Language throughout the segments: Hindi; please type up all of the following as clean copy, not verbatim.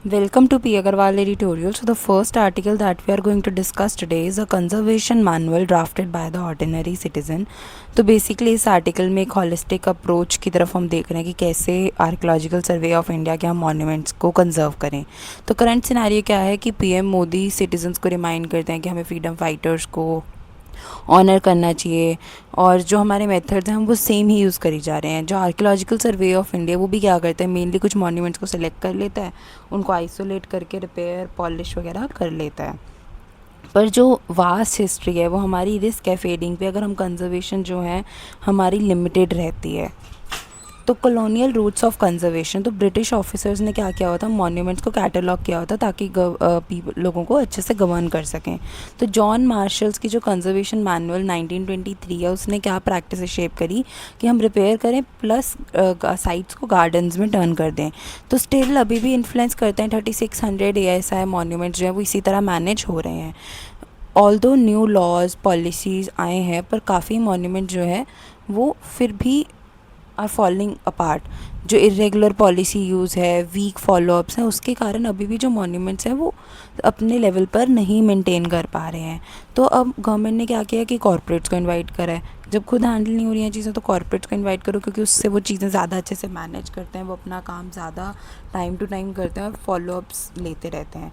Welcome to P. Agarwal editorial. So, the first article that we are going to discuss today is a conservation manual drafted by the ordinary citizen. तो बेसिकली इस आर्टिकल में एक हॉलिस्टिक अप्रोच की तरफ हम देख रहे हैं कि कैसे आर्कियोलॉजिकल सर्वे ऑफ इंडिया के हम मॉन्यूमेंट्स को कंजर्व करें। तो करंट सिनेरियो क्या है कि पीएम मोदी सिटीजन्स को रिमाइंड करते हैं कि हमें फ्रीडम फाइटर्स को ऑनर करना चाहिए और जो हमारे मेथड्स हैं हम वो सेम ही यूज़ करी जा रहे हैं। जो आर्कियोलॉजिकल सर्वे ऑफ इंडिया वो भी क्या करता है, मेनली कुछ मॉन्यूमेंट्स को सिलेक्ट कर लेता है, उनको आइसोलेट करके रिपेयर पॉलिश वगैरह कर लेता है। पर जो वास्ट हिस्ट्री है वो हमारी रिस्क है फेडिंग पे अगर हम कंजर्वेशन जो है हमारी लिमिटेड रहती है। तो कॉलोनियल रूट्स ऑफ कंजर्वेशन, तो ब्रिटिश ऑफिसर्स ने क्या किया हुआ था, मॉन्यूमेंट्स को कैटलॉग किया होता ताकि लोगों को अच्छे से गवर्न कर सकें। तो जॉन मार्शल्स की जो कंजर्वेशन मैनुअल 1923 है उसने क्या प्रैक्टिस शेप करी कि हम रिपेयर करें प्लस साइट्स को गार्डन्स में टर्न कर दें। तो स्टिल अभी भी इन्फ्लुएंस करते हैं 3600 ASI मॉन्यूमेंट्स जो है वो इसी तरह मैनेज हो रहे हैं। ऑल्दो न्यू लॉज पॉलिसीज़ आए हैं पर काफ़ी मॉन्यूमेंट जो है वो फिर भी आर फॉलिंग अपार्ट। जो इरेगुलर पॉलिसी यूज़ है, वीक फॉलोअप्स हैं, उसके कारण अभी भी जो मॉन्यूमेंट्स हैं वो अपने लेवल पर नहीं मेंटेन कर पा रहे हैं। तो अब गवर्नमेंट ने क्या किया कि कॉर्पोरेट्स को इनवाइट करा है। जब खुद हैंडल नहीं हो रही हैं चीज़ें तो कॉर्पोरेट्स को इनवाइट करो, क्योंकि उससे वो चीज़ें ज़्यादा अच्छे से मैनेज करते हैं, वो अपना काम ज़्यादा टाइम टू टाइम करते हैं और फॉलोअप्स लेते रहते हैं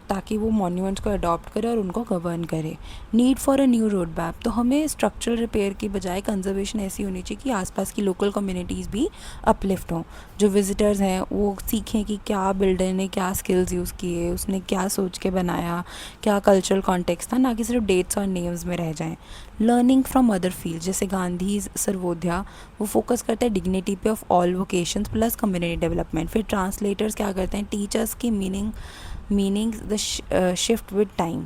ताकि वो मॉन्यूमेंट्स को अडॉप्ट करे और उनको गवर्न करे। Need for a new road map, तो हमें स्ट्रक्चरल रिपेयर की बजाय कंजर्वेशन ऐसी होनी चाहिए कि आसपास की लोकल कम्युनिटीज़ भी अपलिफ्ट हों। जो विजिटर्स हैं वो सीखें कि क्या बिल्डर ने क्या स्किल्स यूज़ किए, उसने क्या सोच के बनाया, क्या कल्चरल कॉन्टेक्स्ट था, ना कि सिर्फ डेट्स और नेम्स में रह जाएं। लर्निंग फ्रॉम अदर फील्ड, जैसे गांधी सर्वोदया वो फोकस करता है डिग्निटी पे of all vocations plus community development. फिर ट्रांसलेटर्स क्या करते हैं, टीचर्स की meaning the shift with time.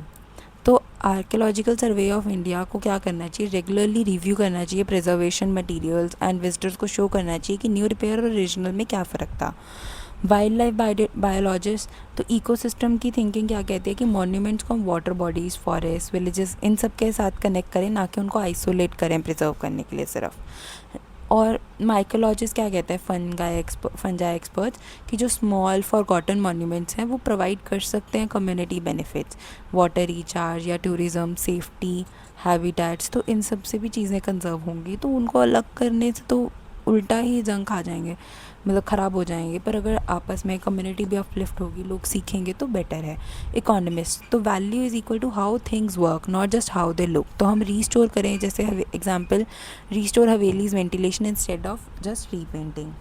तो आर्कियोलॉजिकल सर्वे ऑफ इंडिया को क्या करना चाहिए, रेगुलरली रिव्यू करना चाहिए प्रिजर्वेशन मटेरियल्स एंड विजिटर्स को शो करना चाहिए कि न्यू रिपेयर और ओरिजिनल में क्या फ़र्क था। वाइल्ड लाइफ बायोलॉजिस्ट, तो इकोसिस्टम की थिंकिंग क्या कहती है कि मॉन्यूमेंट्स को हम water bodies, forest, villages in सब के साथ कनेक्ट करें, ना कि उनको आइसोलेट करें प्रिजर्व करने के लिए सिर्फ। और माइकोलॉजिस्ट क्या कहता है, फंजाई एक्सपर्ट्स कि जो स्मॉल फॉरगॉटन मॉन्यूमेंट्स हैं वो प्रोवाइड कर सकते हैं कम्युनिटी बेनिफिट्स, वाटर रिचार्ज या टूरिज़्म, सेफ्टी, हैबिटेट्स। तो इन सब से भी चीज़ें कंजर्व होंगी, तो उनको अलग करने से तो उल्टा ही जंग खा जाएंगे, मतलब ख़राब हो जाएंगे। पर अगर आपस में कम्युनिटी भी अपलिफ्ट होगी, लोग सीखेंगे तो बेटर है। इकोनॉमिस्ट, तो value is equal to how things work not just how they look. तो हम रीस्टोर करें, जैसे example restore havelis ventilation instead of just repainting.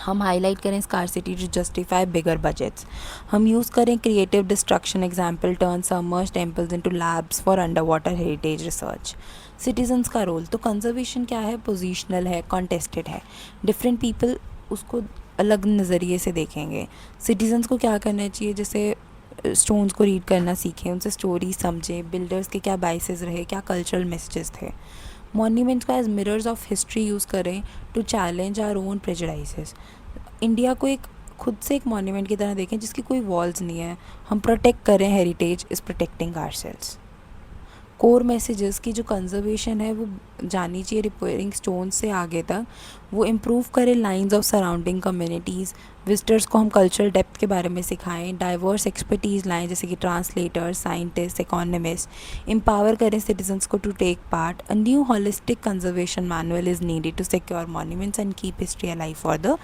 हम हाईलाइट करें scarcity to justify bigger budgets. हम यूज़ करें creative destruction, example turn submerged temples into labs for underwater heritage research. Citizens का रोल, तो कंजर्वेशन क्या है, पोजिशनल है, कॉन्टेस्टेड है, डिफरेंट पीपल उसको अलग नज़रिए से देखेंगे। सिटीजन्स को क्या करना चाहिए, जैसे स्टोन्स को रीड करना सीखें, उनसे स्टोरी समझें, बिल्डर्स के क्या बाइसेस रहे, क्या कल्चरल मैसेजेस थे। मॉन्यूमेंट्स को as mirrors of history use करें to challenge our own prejudices. India को एक खुद से एक मॉन्यूमेंट की तरह देखें जिसकी कोई वॉल्स नहीं है, हम प्रोटेक्ट करें, heritage is protecting ourselves. Core messages की जो कंजर्वेशन है वो जानी चाहिए रिपेयरिंग स्टोन से आगे तक, वो इम्प्रूव करें lines of surrounding communities, visitors को हम कल्चरल डेप्थ के बारे में सिखाएं, डाइवर्स एक्सपर्टीज़ लाएं जैसे कि ट्रांसलेटर्स, साइंटिस्ट, इकोनॉमिस्ट, एम्पावर करें सिटीजन्स को to take part. A new holistic conservation manual is needed to secure monuments and keep history alive for the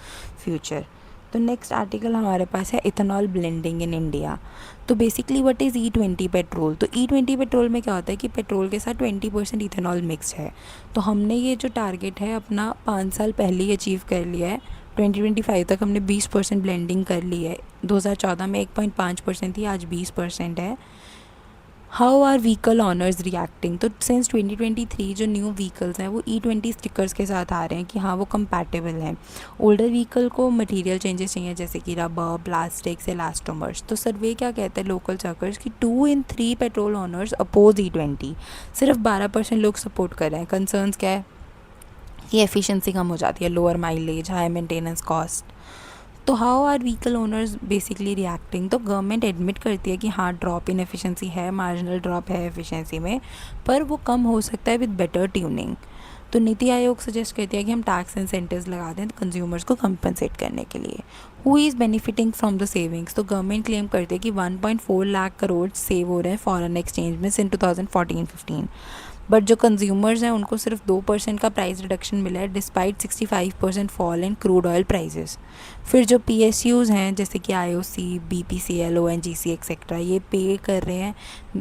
future. तो नेक्स्ट आर्टिकल हमारे पास है इथेनॉल ब्लेंडिंग इन इंडिया। तो basically what is E20 petrol. तो E20 पेट्रोल में क्या होता है कि पेट्रोल के साथ 20% इथेनॉल मिक्स है। तो हमने ये जो टारगेट है अपना 5 साल पहले ही अचीव कर लिया है। 2025 तक हमने 20% ब्लेंडिंग कर ली है। 2014 में 1.5% थी, आज 20% है। How are vehicle owners reacting, तो सिंस 2023 जो न्यू व्हीकल्स हैं वो E20 स्टिकर्स के साथ आ रहे हैं कि हाँ वो कंपैटिबल हैं। ओल्डर व्हीकल को मटेरियल चेंजेस चाहिए जैसे कि रबर, प्लास्टिक्स, इलास्टोमर्स। तो सर्वे क्या कहते हैं लोकल सर्कल्स कि 2 in 3 petrol honours oppose E20, सिर्फ 12% लोग सपोर्ट कर रहे हैं। कंसर्न्स क्या है कि एफिशिएंसी कम हो जाती है, lower mileage, high maintenance cost. तो how are vehicle owners basically reacting, तो गवर्नमेंट एडमिट करती है कि हाँ ड्रॉप इन एफिशिएंसी है, मार्जिनल ड्रॉप है एफिशिएंसी में, पर वो कम हो सकता है विद बेटर ट्यूनिंग। तो नीति आयोग सजेस्ट करती है कि हम टैक्स इंसेंटिव्स लगा दें कंज्यूमर्स को कंपनसेट करने के लिए। Who is benefiting from the savings? तो गवर्नमेंट क्लेम करती है कि 1.4 लाख करोड़ सेव हो रहे हैं फॉरेन एक्सचेंज में सिंस 2014-15, बट जो कंज्यूमर्स हैं उनको सिर्फ 2% का प्राइस रिडक्शन मिला है despite 65% fall in crude oil prices. फिर जो PSUs हैं जैसे कि IOC, BPCL, ONGC एक्सेट्रा, ये पे कर रहे हैं,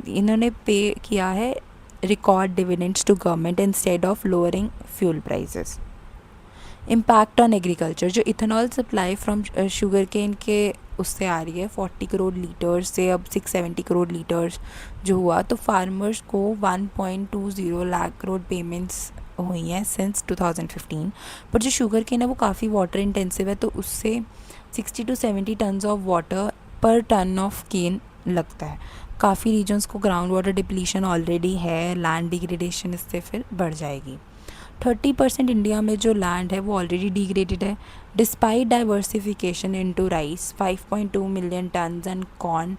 इन्होंने पे किया है record dividends to government instead of lowering fuel prices. Impact on agriculture, जो ethanol supply from sugar cane के उससे आ रही है 40 करोड़ लीटर्स से अब 670 करोड़ लीटर्स जो हुआ, तो फार्मर्स को 1.20 लाख करोड़ पेमेंट्स हुई हैं सिंस 2015। पर जो शुगर केन है वो काफ़ी वाटर इंटेंसिव है, तो उससे 60 to 70 टन्स ऑफ वाटर पर टन ऑफ केन लगता है। काफ़ी रीजन्स को ग्राउंड वाटर डिप्लीशन ऑलरेडी है, लैंड डिग्रेडेशन इससे फिर बढ़ जाएगी। 30% इंडिया में जो लैंड है वो ऑलरेडी डिग्रेडेड है। Despite diversification into rice 5.2 million tons and corn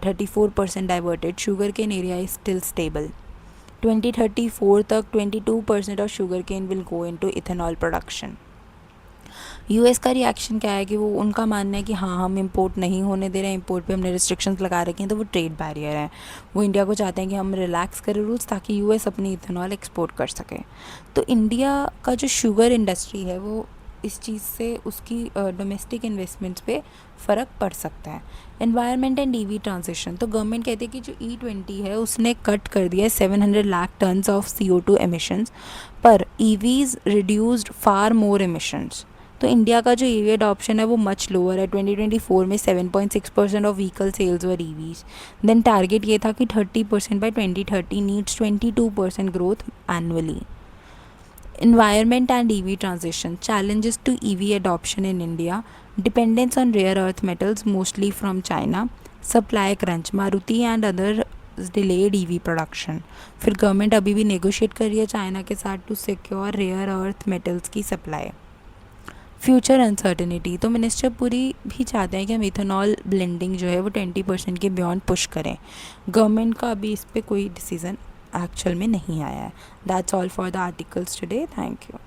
34% diverted, sugar cane area is still stable. 2034 तक 22% of sugar cane will go into ethanol production. US का रिएक्शन क्या है कि वो उनका मानना है कि हाँ हम इंपोर्ट नहीं होने दे रहे हैं, इंपोर्ट पे हमने रिस्ट्रिक्शंस लगा रखे हैं, तो वो ट्रेड बैरियर है। वो इंडिया को चाहते हैं कि हम रिलैक्स करें रूल्स ताकि US अपनी इथेनॉल एक्सपोर्ट कर सके। तो इंडिया का जो शुगर इंडस्ट्री है वो इस चीज़ से उसकी डोमेस्टिक इन्वेस्टमेंट्स पे फ़र्क पड़ सकता है। एनवायरनमेंट एंड EV ट्रांजिशन, तो गवर्नमेंट कहती है कि जो E20 है उसने कट कर दिया है 700 lakh tons of CO2 emissions, पर EVs रिड्यूस्ड फार मोर एमिशंस। तो इंडिया का जो EV अडॉप्शन है वो मच लोअर है। 2024 में 7.6% of vehicle sales were EVs। Then target ये था कि 30% by 2030, needs 22% growth annually. Environment and EV transition, challenges to EV adoption in India, dependence on rare earth metals mostly from China, supply crunch, Maruti and others delayed EV production। फिर गवर्नमेंट अभी भी नेगोशिएट कर रही है चाइना के साथ to secure rare earth metals की सप्लाई। फ्यूचर अनसर्टेनिटी, तो मिनिस्टर पूरी भी चाहते हैं कि हम इथेनॉल ब्लेंडिंग जो है वो 20% के बियॉन्ड पुश करें। गवर्नमेंट का अभी इस पर कोई डिसीज़न एक्चुअल में नहीं आया है। That's all for the articles today. Thank you.